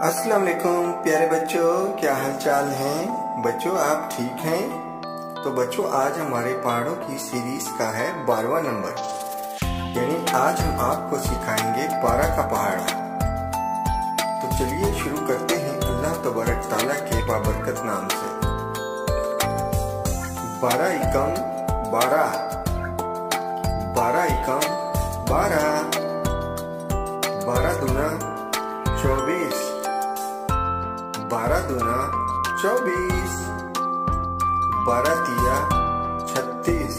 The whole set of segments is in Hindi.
अस्सलाम वालेकुम प्यारे बच्चों, क्या हाल चाल हैं बच्चों? आप ठीक हैं? तो बच्चों आज हमारे पहाड़ों की सीरीज का है 12वां नंबर, यानी आज हम आपको सिखाएंगे 12 का पहाड़ा। तो चलिए शुरू करते हैं अल्लाह तबारक ताला के बाबरकत नाम से। 12 एकम 12, 12 एकम 12, 12 दूना 24, 12 दूना 24, 12 तिया 36,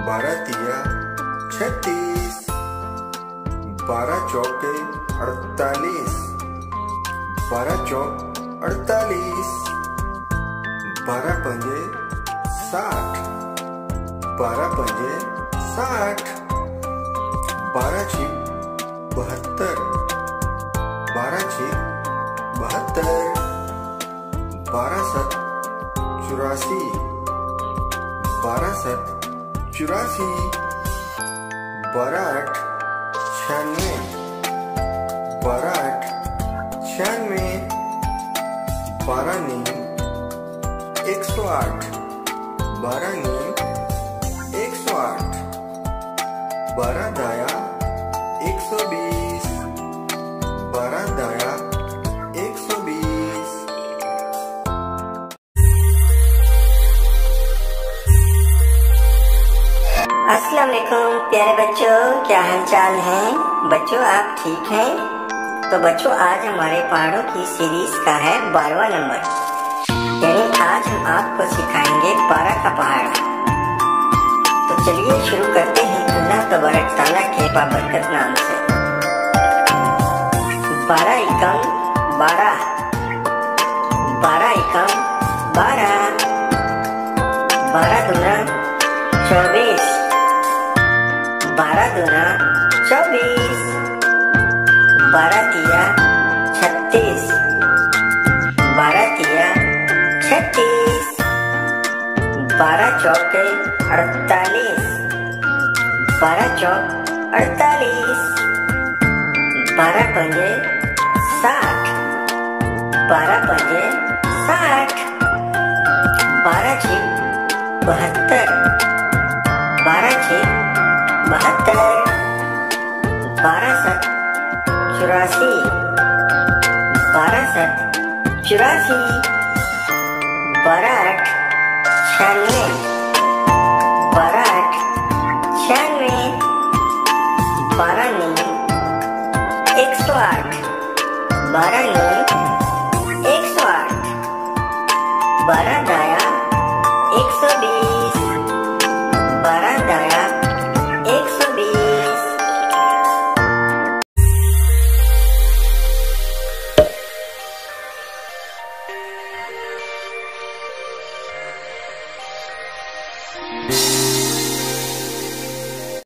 12 तिया 36, 12 चौके 48, 12 चौक 48, 12 पंजे 60, 12 पंजे 60, 12 छिक 72, 12 छिक 72, 12 सत 84, 12 सत 84, 12 आठ 96, 12 आठ 96, 12 नीम 108, 12 नीम 108, 12 दाया 120, 12 दाया 120। अस्सलाम वालेकुम प्यारे बच्चों, क्या हाल चाल है बच्चों? आप ठीक हैं? तो बच्चों आज हमारे पहाड़ों की सीरीज का है 12वां नंबर, यानी आज हम आपको सिखाएंगे 12 का पहाड़ा। तो चलिए शुरू करते हैं अल्लाह तबारक ताला के बाबरकत नाम से। 12 एकम 12, 12 एकम 12, 12 दूना 24, 12 दूना 24, 12 तिया 36, 12 तिया 36, 12 चौके 48, 12 चौक 48, 12 पंजे 60, 12 पंजे 60, 12 छिक 72, 12 छिक 72, 12 सत 84, 12 सत 84, 12 आठ 96, 12 आठ 96, 12 नीम 108, 12 नीम 108, 12